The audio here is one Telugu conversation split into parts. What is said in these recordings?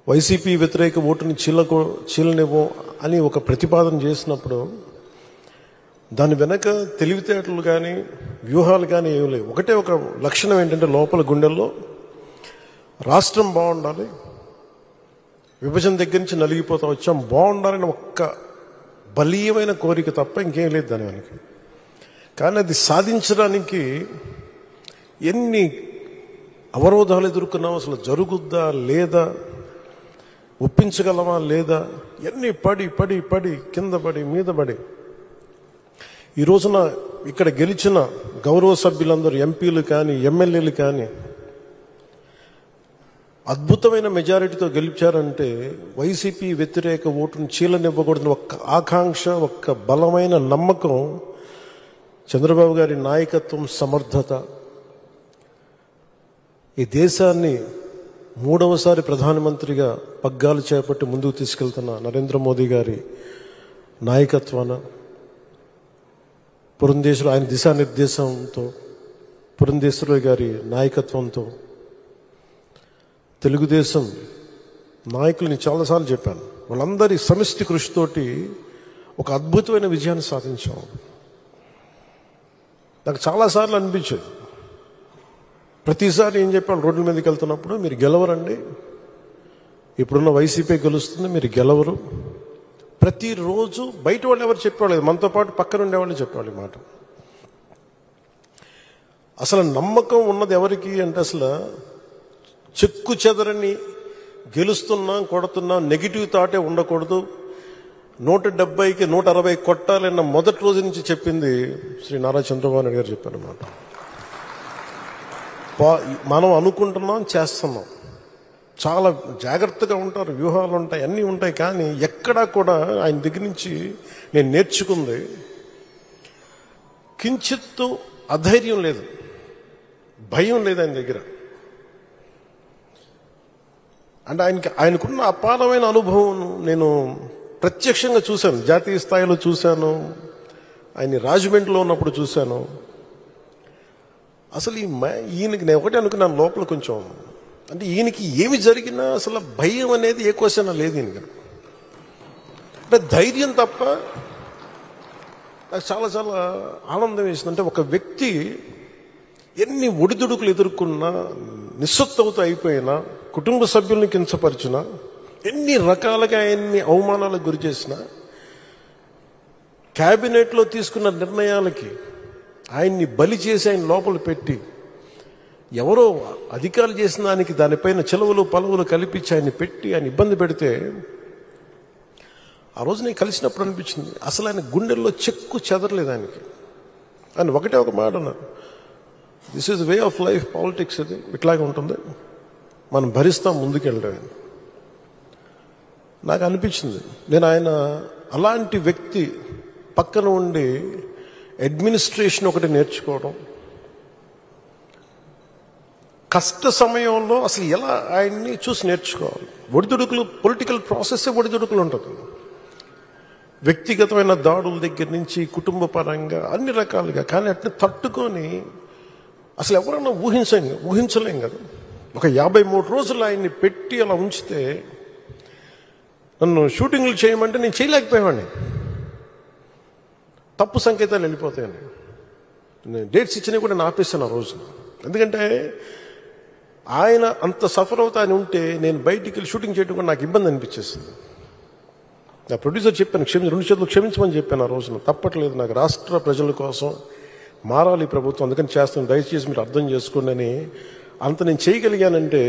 వైసీపీ వ్యతిరేక ఓటుని చీలనివ్వం అని ఒక ప్రతిపాదన చేసినప్పుడు దాని వెనక తెలివితేటలు కానీ వ్యూహాలు కానీ ఏమి లేవు. ఒకటే ఒక లక్షణం ఏంటంటే లోపల గుండెల్లో రాష్ట్రం బాగుండాలి, విభజన దగ్గర నుంచి నలిగిపోతా వచ్చాం, బాగుండాలని ఒక్క బలీయమైన కోరిక తప్ప ఇంకేం లేదు దాని వెనక. కానీ అది సాధించడానికి ఎన్ని అవరోధాలు ఎదుర్కొన్నాం, అసలు జరుగుద్దా లేదా, ఒప్పించగలమా లేదా, ఎన్ని పడి పడి పడి కింద పడి మీద పడి ఈ రోజున ఇక్కడ గెలిచిన గౌరవ సభ్యులందరూ ఎంపీలు కానీ ఎమ్మెల్యేలు కానీ అద్భుతమైన మెజారిటీతో గెలిచారంటే వైసీపీ వ్యతిరేక ఓటును చీలనివ్వకూడదని ఒక్క ఆకాంక్ష, ఒక్క బలమైన నమ్మకం, చంద్రబాబు గారి నాయకత్వం, సమర్థత, ఈ దేశాన్ని మూడవసారి ప్రధానమంత్రిగా పగ్గాలు చేపట్టి ముందుకు తీసుకెళ్తున్న నరేంద్ర మోదీ గారి నాయకత్వాన, పురంధేశ్వరి ఆయన దిశానిర్దేశంతో, పురంధేశ్వరి గారి నాయకత్వంతో తెలుగుదేశం నాయకులని చాలాసార్లు చెప్పాను, వాళ్ళందరి సమిష్టి కృషితోటి ఒక అద్భుతమైన విజయాన్ని సాధించాం. నాకు చాలాసార్లు అనిపించేది, ప్రతిసారి ఏం చెప్పాను, రోడ్ల మీదకి వెళ్తున్నప్పుడు మీరు గెలవరండి, ఇప్పుడున్న వైసీపీ గెలుస్తుంది, మీరు గెలవరు. ప్రతిరోజు బయట వాళ్ళు ఎవరు చెప్పేవాళ్ళు, మనతో పాటు పక్కన ఉండేవాళ్ళు చెప్పేవాళ్ళు ఈ మాట. అసలు నమ్మకం ఉన్నది ఎవరికి అంటే అసలు చెక్కు చెదరని గెలుస్తున్నాం, కొడుతున్నాం, నెగిటివ్ థాటే ఉండకూడదు, 170కి 160 కొట్టాలన్న మొదటి రోజు నుంచి చెప్పింది శ్రీ నారా చంద్రబాబు నాయుడు గారు చెప్పారన్నమాట. మనం అనుకుంటున్నాం, చేస్తున్నాం, చాలా జాగ్రత్తగా ఉంటారు, వ్యూహాలు ఉంటాయి, అన్నీ ఉంటాయి. కానీ ఎక్కడా కూడా ఆయన దగ్గర నుంచి నేను నేర్చుకుంది కించిత్తు అధైర్యం లేదు, భయం లేదు ఆయన దగ్గర. అంటే ఆయనకున్న అపారమైన అనుభవం నేను ప్రత్యక్షంగా చూశాను, జాతీయ స్థాయిలో చూశాను, ఆయన రాజమండ్రిలో ఉన్నప్పుడు చూశాను. అసలు ఈయనకి నేను ఒకటే అనుకున్నాను లోపల కొంచెం, అంటే ఈయనకి ఏమి జరిగినా అసలు భయం అనేది ఏ క్వశ్చన్ లేదు ఈయనకి. అంటే ధైర్యం తప్ప. నాకు చాలా చాలా ఆనందం వేసింది, అంటే ఒక వ్యక్తి ఎన్ని ఒడిదుడుకులు ఎదుర్కొన్నా, నిస్సత్తువతో అయిపోయినా, కుటుంబ సభ్యుల్ని కించపరిచినా, ఎన్ని రకాలుగా ఎన్ని అవమానాలకు గురి చేసినా, క్యాబినెట్లో తీసుకున్న నిర్ణయాలకి ఆయన్ని బలి చేసి ఆయన లోపల పెట్టి ఎవరో అధికారులు చేసిన దానిపైన చెలవులు పలువులు కల్పించి ఆయన్ని పెట్టి ఆయన ఇబ్బంది పెడితే ఆ రోజు నేను కలిసినప్పుడు అనిపించింది అసలు ఆయన గుండెల్లో చెక్కు చెదరలేదు ఆయనకి. ఆయన ఒకటే ఒక మాట అన్నారు, this is way of life, politics ఇది ఇట్లాగే ఉంటుంది, మనం భరిస్తాం ముందుకెళ్ళడం. నాకు అనిపించింది నేను ఆయన అలాంటి వ్యక్తి పక్కన ఉండి అడ్మినిస్ట్రేషన్ ఒకటి నేర్చుకోవడం, కష్ట సమయంలో అసలు ఎలా ఆయన్ని చూసి నేర్చుకోవాలి. ఒడిదుడుకులు, పొలిటికల్ ప్రాసెస్ ఒడిదుడుకులు ఉంటుంది, వ్యక్తిగతమైన దాడుల దగ్గర నుంచి కుటుంబ పరంగా అన్ని రకాలుగా. కానీ అట్లా తట్టుకొని అసలు ఎవరన్నా ఊహించలేం కదా. ఒక 53 రోజులు ఆయన్ని పెట్టి అలా ఉంచితే, నన్ను షూటింగ్లు చేయమంటే నేను చేయలేకపోయావాడిని, తప్పు సంకేతాలు వెళ్ళిపోతాయని. నేను డేట్స్ ఇచ్చినవి కూడా నేను ఆపేస్తాను ఆ రోజు. ఎందుకంటే ఆయన అంత సఫర్ అవుతా అని ఉంటే నేను బయటికి వెళ్ళి షూటింగ్ చేయడం కూడా నాకు ఇబ్బంది అనిపించేస్తుంది. నా ప్రొడ్యూసర్ చెప్పాను, 2 చేతులు క్షమించమని చెప్పాను ఆ రోజున. తప్పట్లేదు, నాకు రాష్ట్ర ప్రజల కోసం మారాలి ప్రభుత్వం, అందుకని చేస్తాను, దయచేసి మీరు అర్థం చేసుకోండి అని. అంత నేను చేయగలిగానంటే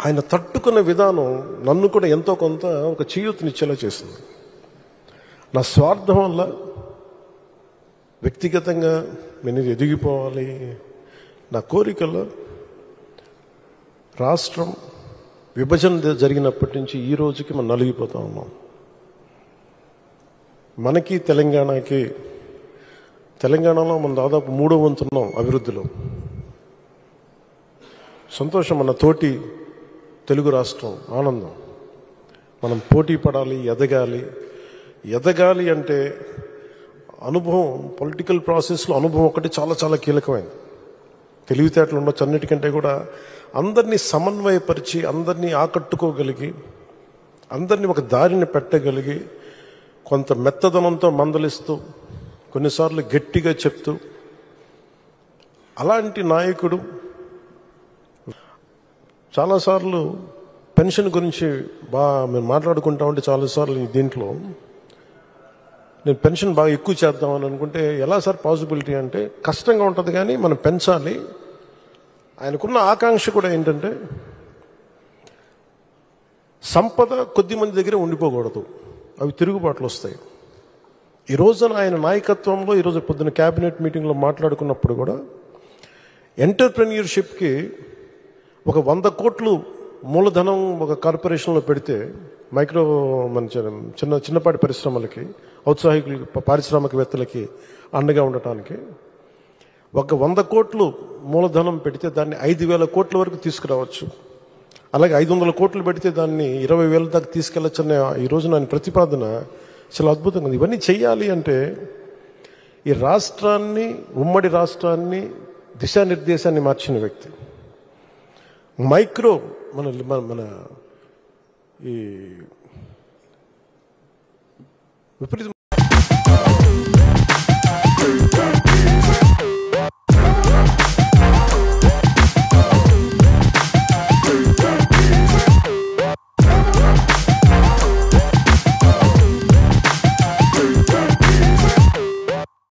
ఆయన తట్టుకున్న విధానం నన్ను కూడా ఎంతో కొంత ఒక చేయూతనిచ్చేలా చేస్తుంది. నా స్వార్థం వల్ల వ్యక్తిగతంగా నేను ఎదిగిపోవాలి, నా కోరికలో రాష్ట్రం విభజన జరిగినప్పటి నుంచి ఈ రోజుకి మనం నలిగిపోతా ఉన్నాం. మనకి తెలంగాణలో మనం దాదాపు 3వ వంతున్నాం అభివృద్ధిలో. సంతోషం, మన తోటి తెలుగు రాష్ట్రం ఆనందం. మనం పోటీ పడాలి, ఎదగాలి అంటే అనుభవం, పొలిటికల్ ప్రాసెస్లో అనుభవం ఒకటి చాలా చాలా కీలకమైంది. తెలివితేటలు ఉండొచ్చు, అన్నిటికంటే కూడా అందరినీ సమన్వయపరిచి, అందరినీ ఆకట్టుకోగలిగి, అందరినీ ఒక దారిని పెట్టగలిగి, కొంత మెత్తదనంతో మందలిస్తూ, కొన్నిసార్లు గట్టిగా చెప్తూ, అలాంటి నాయకుడు. చాలాసార్లు పెన్షన్ గురించి మేము మాట్లాడుకుంటా ఉంటే చాలాసార్లు దీంట్లో నేను పెన్షన్ బాగా ఎక్కువ చేద్దామని అనుకుంటే, ఎలా సార్ పాసిబిలిటీ అంటే, కష్టంగా ఉంటుంది కానీ మనం పెంచాలి. ఆయనకున్న ఆకాంక్ష కూడా ఏంటంటే, సంపద కొద్ది మంది దగ్గర ఉండిపోకూడదు, అవి తిరుగుబాట్లు వస్తాయి. ఈ రోజున ఆయన నాయకత్వంలో ఈరోజు పొద్దున్న క్యాబినెట్ మీటింగ్లో మాట్లాడుకున్నప్పుడు కూడా ఎంటర్ప్రెన్యూర్షిప్కి ఒక 100 కోట్లు మూలధనం ఒక కార్పొరేషన్లో పెడితే, మన చిన్నపాటి పరిశ్రమలకి, ఔత్సాహికులకి, పారిశ్రామికవేత్తలకి అండగా ఉండటానికి ఒక 100 కోట్లు మూలధనం పెడితే దాన్ని 5,000 కోట్ల వరకు తీసుకురావచ్చు. అలాగే 500 కోట్లు పెడితే దాన్ని 20,000 దాకా తీసుకెళ్లొచ్చన్న ఈ రోజు నా ప్రతిపాదన చాలా అద్భుతంగా ఉంది. ఇవన్నీ చెయ్యాలి అంటే ఈ రాష్ట్రాన్ని, ఉమ్మడి రాష్ట్రాన్ని దిశానిర్దేశాన్ని మార్చిన వ్యక్తి. మన ఈ విపరీత